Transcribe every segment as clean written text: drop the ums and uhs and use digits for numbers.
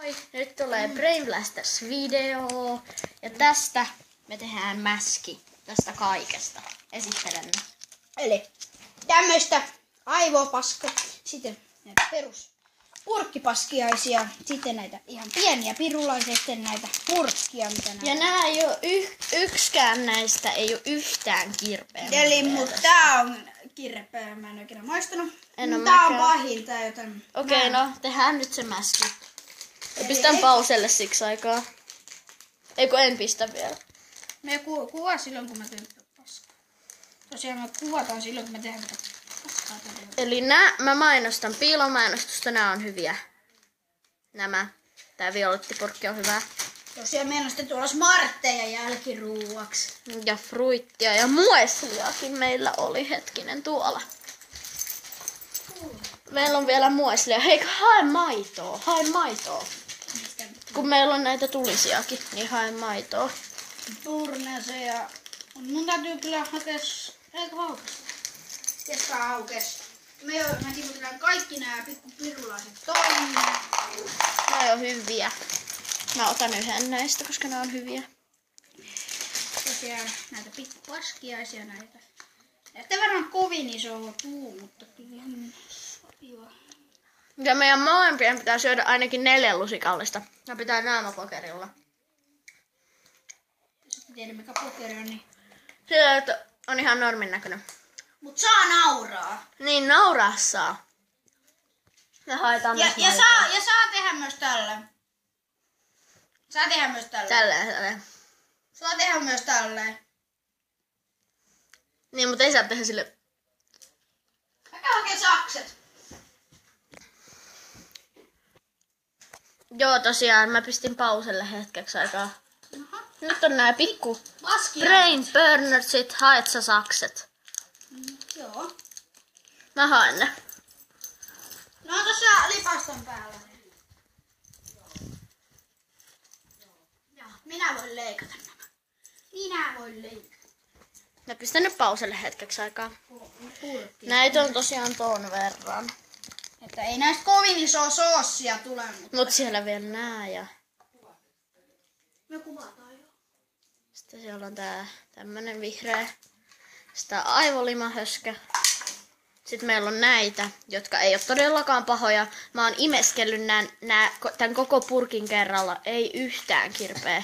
Moi! Nyt tulee Brain Blasters video ja tästä me tehdään mäski tästä kaikesta. Esittelen. Eli tämmöistä aivopaskaa, sitten näitä perus purkkipaskiaisia, sitten näitä ihan pieniä pirulaisia, sitten näitä purkkia, mitä näitä. Ja nää ei oo yksikään näistä ei oo yhtään kirpeä. Eli mutta tää on kirpeä, mä en oikein maistanut. Tää on pahin tää, joten... Okei, no tehdään nyt se mäski. Pistän pauselle siksi aikaa. Eikö en pistä vielä. Me kuvaa silloin, kun mä teen paskaa. Tosiaan me kuvataan silloin, kun me tehdään paskaa. Eli mä mainostan piilomainostusta, nää on hyviä. Tää violettipurkki on hyvä. Tosiaan meillä on sitten tuolla smartteja jälkiruuaksi. Ja fruittia ja muesliakin meillä oli hetkinen tuolla. Meillä on vielä mueslia. Hei, hae maitoa. Kun meillä on näitä tulisiakin, niin hae maitoa. Turnese ja... Mun täytyy kyllä hakea... Eikö aukes? Kesä aukes. Me tiputetaan kaikki nämä pikku pirulaiset tonne. Nämä on hyviä. Mä otan yhden näistä, koska nämä on hyviä. Tosiaan näitä pikku paskiaisia näitä. Että verran kovin iso puu, mutta kyllä ihan sopiva. Ja meidän molempien pitää syödä ainakin 4 lusikallista. Ja pitää naamapokerilla. Jos et tiedä mikä pokeri on, niin... Sillä että on ihan normin näköinen. Mut saa nauraa. Niin, nauraa saa. Ja haetaan myös ja saa tehdä myös tällä. Saa tehdä myös tällä. Tälleen. Saa tehdä myös tälleen. Niin, mutta ei saa tehdä sille. Mä käyn oikein sakset. Joo, tosiaan mä pistin pauselle hetkeksi aikaa. Nyt on nää pikku brain burnersit, haet sä sakset. Joo. Mä haen ne. No tossa lipaston päällä. Ja minä voin leikata nämä. Minä voin leikata. Mä pistän nyt pauselle hetkeksi aikaa. Näitä on tosiaan ton verran. Että ei näistä kovin isoa soossia tule. Mut siellä vielä nää ja... Me kuvataan jo. Sitten siellä on tämmönen vihreä. Sitten aivolimahöskä. Sitten meillä on näitä, jotka ei ole todellakaan pahoja. Mä oon imeskellyt tän koko purkin kerralla. Ei yhtään kirpeä.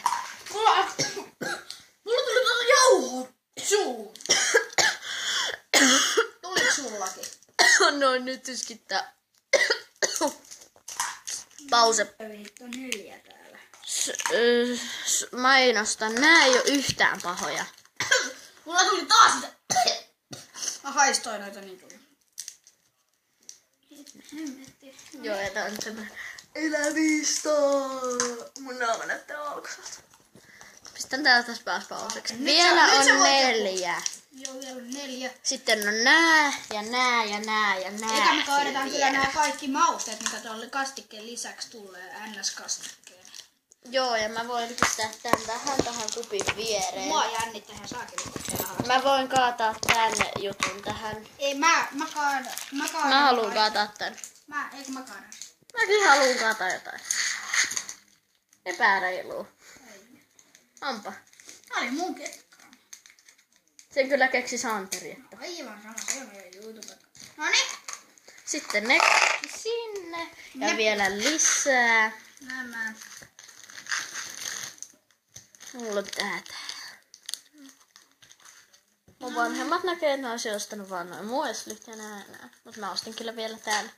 Mulla tuli tuota jauhoa suuhun. Tuliko sullakin? Noin nyt yskittää. Pause. Vittu 4 täällä. Mainostan. Nää ei oo yhtään pahoja. Mulla tuli taas sitä. Mä haistoin noita niin tuli. Joo, ja tää on semmonen elävistä. Mun naama näyttää valkoiselta. Pistän tää tässä päässä pauseksi. Vielä on 4. Joo, vielä on 4. Sitten on nää ja nää ja nää ja nää. Eikä me kaadetaan kyllä nämä kaikki mausteet, mitä tuolle kastikkeen lisäksi tulee NS-kastikkeen. Joo, ja mä voin pistää tähän kupin viereen. Mua jännittää ihan saakeli. Mä voin kaataa tän jutun tähän. Ei, mä kaadan. Mä haluun kaataa tän. Eikö mä kaadan? Mäkin haluun kaataa jotain. Epäreiluu. Onpa. Tää oli mun kekkaa. Sen kyllä keksi Santeri. Aivan sama, se on meidän YouTube. Noniin. Sitten ne sinne. Ja vielä lisää. Nämä. Mulla pitää mun vanhemmat näkee, että ne olisi ostanut vaan noin mueslit ja nää. Mut mä ostin kyllä vielä tän.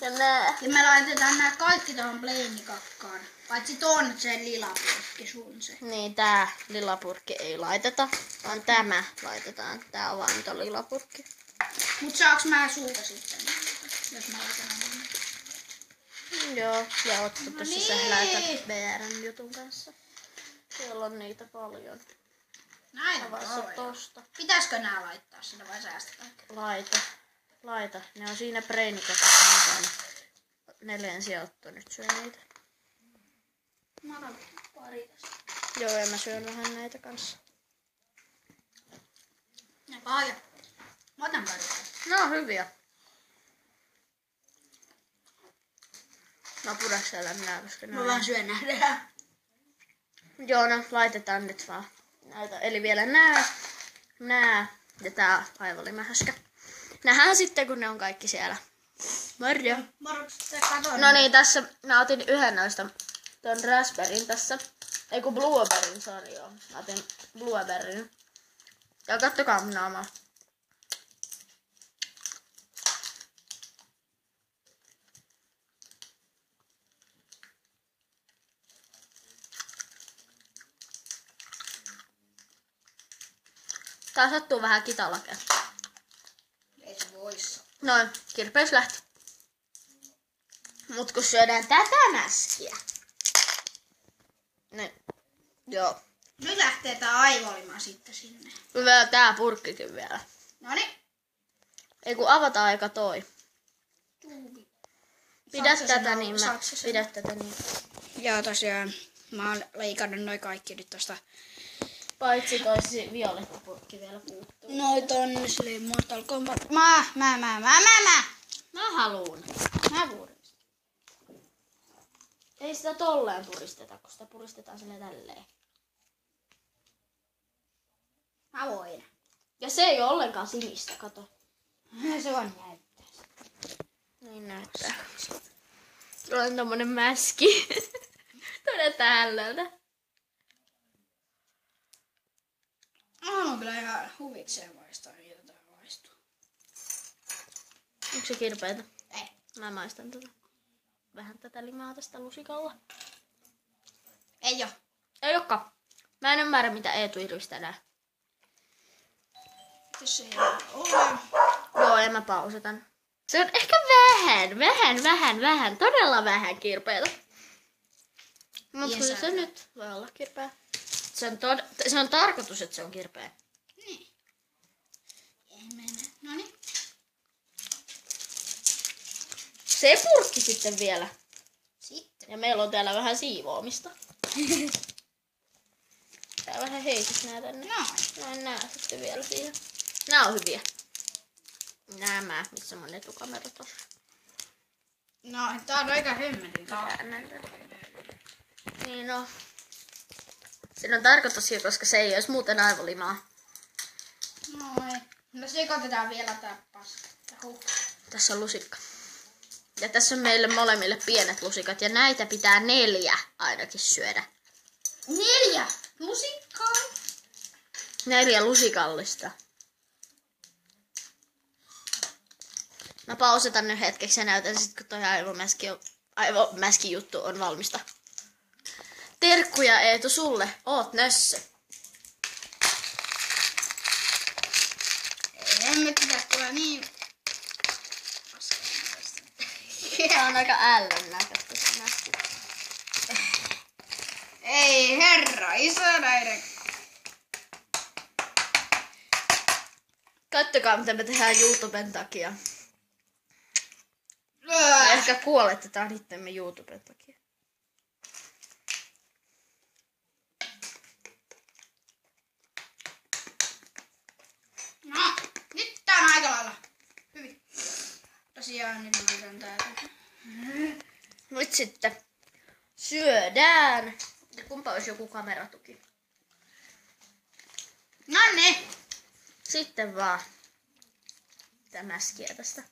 Ja nää. Ja me laitetaan nää kaikki tohon pleinikakkaan. Paitsi ton se lilapurkki sun se. Niin, tää lilapurkki ei laiteta, vaan tämä laitetaan. Tää on vaan nyt on lilapurkki. Mut saaks mä sulta sitten? Jos mä laitan nämä. Joo, ja Otto tuossa sähläitä BR:n jutun kanssa. Siellä on niitä paljon. Näin on tosta. Pitäisikö nää laittaa sinne vai säästetäänkö? Laita. Ne on siinä breinikakassa mukana. 4 Otto nyt syö niitä. Mä otan pari tästä. Joo, ja mä syön vähän näitä kanssa. Ne paljon. Mä otan pari tästä. No hyviä. No pureskella minä, koska Mä vaan syön nähdään. Joo, no laitetaan nyt vaan näitä. Eli vielä nää ja tää aivolimähöskä. Nähdään sitten, kun ne on kaikki siellä. Marja. No niin, tässä mä otin yhden noista ton raspberryn tässä. Ei kun blueberryn, sori joo. Mä otin blueberryn. Ja kattokaa mun naamaa. Tää sattuu vähän kitalakeen. Ei se voisi. Noin, kirpeys lähti. Mut kun syödään tätä mäskiä. Niin. Joo. Nyt lähtee tää aivolima sitten sinne. Vielä tää purkkikin vielä. Noniin. Ei kun avataan aika toi. Pidä tätä niin mä. Pidä tätä niin. Joo tosiaan. Mä oon leikannut noin kaikki nyt tosta. Paitsi toi violettapurkki vielä puuttuu. Noi tonne silleen Mortal Kombat. Mä haluun. Mä puristan. Ei sitä tolleen puristeta, kun sitä puristetaan silleen tälleen. Mä voin. Ja se ei oo ollenkaan sinistä, kato. Se vaan näyttää. Niin näyttää. Sulla on tommonen mäski. Todella hällöltä. On kyllä ihan huvikseen maistaa, miltä tää maistuu. Onko se kirpeetä? Ei. Mä maistan tätä. Vähän tätä limaa tästä lusikalla. Ei oo. Ei olekaan. Mä en ymmärrä, mitä Eetu irvistää nää. Jos ei ole. Joo, en mä pausetan. Se on ehkä vähän. Todella vähän kirpeetä. Mutta kyllä se nyt voi olla kirpeä. Se on tarkoitus, että se on kirpeä. Niin. Ei mennä. Noniin. Se purkki sitten vielä. Sitten. Ja meillä on täällä vähän siivoamista. Tää vähän heisis nää tänne. Noin nää sitten vielä siihen. Nää on hyviä. Nämä, missä mun etukamera tossa. No, tää on aika hemmetin. Niin no. Siinä on tarkoitus, koska se ei olisi muuten aivolimaa. Noin. No sekoitetaan vielä tää paska. Tässä on lusikka. Ja tässä on meille molemmille pienet lusikat. Ja näitä pitää 4 ainakin syödä. 4 lusikkaa? 4 lusikallista. Mä pausetan nyt hetkeksi ja näytän sit, kun toi aivomäski juttu on valmista. Terkkuja Eetu sulle, oot nössö. Emme pitää tulla niin. Tää on aika ällön näköistä se mäski. Ei herra, iso näiden. Kattokaa mitä me tehdään YouTuben takia. Me ehkä kuoletetaan itsemme YouTuben takia. No, nyt tää on aika lailla. Hyvin. Tosiaan nyt otetaan täältä. Nyt sitten syödään. Ja kumpa olisi joku kameratuki. Nonni. Sitten vaan tää mäskiä tästä.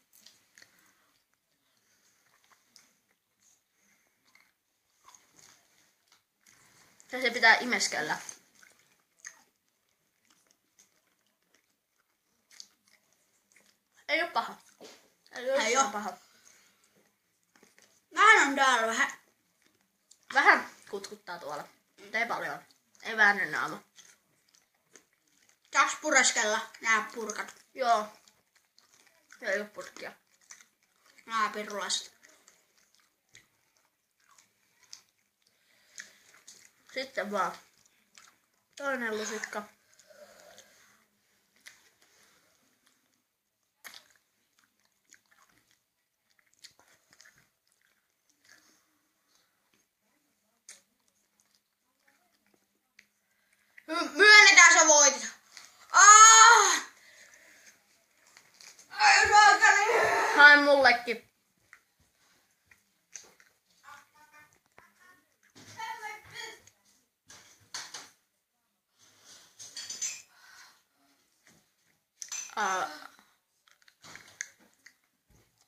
Ja se pitää imeskellä. Ei oo paha. Ei oo paha. Vähän on täällä vähän. Vähän kutkuttaa tuolla. Mutta ei paljon. Ei väänny naama. Saaks pureskella nää purkat? Joo. Ei oo purkkia. Nää pirulaiset. Sitten vaan toinen lusikka. Myönnetään se voitit. Ai saakeli. Hae mullekin.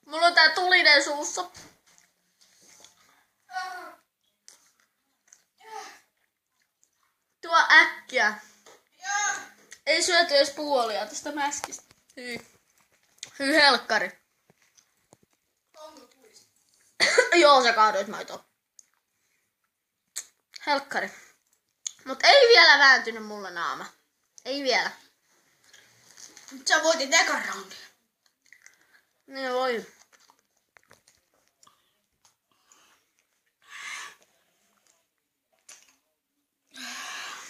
Mulla on tää tulinen suussa. Tuo äkkiä. Ei syöty edes puolia tästä mäskistä. Hyi helkkari. Joo, sä kaadoit maitoa. Helkkari. Mut ei vielä vääntynyt mulla naama. Ei vielä. Sä voitit ekan roundin. Niin voi.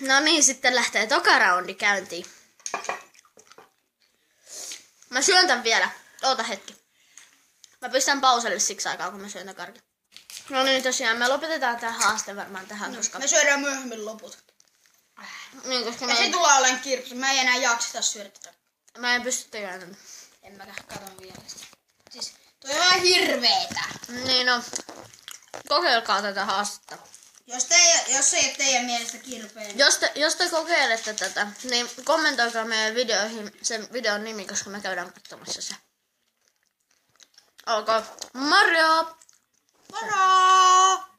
No niin, sitten lähtee toka roundi käyntiin. Mä syön tän vielä. Oota hetki. Mä pistän pauselle siksi aikaa, kun mä syön tän karkin. No niin, tosiaan me lopetetaan tää haaste varmaan tähän, koska... Me syödään myöhemmin loput. Niin, koska Ja se tulee olemaan kirppu. Mä en enää jakseta syödä tätä. mä en pysty tekemään. En mäkään katon vielä sitä. Siis toi on ihan hirveetä. Niin no. Kokeilkaa tätä haastetta. Jos ei teidän mielestä kirpeä. Jos te kokeilette tätä, niin kommentoikaa meidän videoihin sen videon nimi, koska me käydään katsomassa se. Olkaa. Moro! Moro!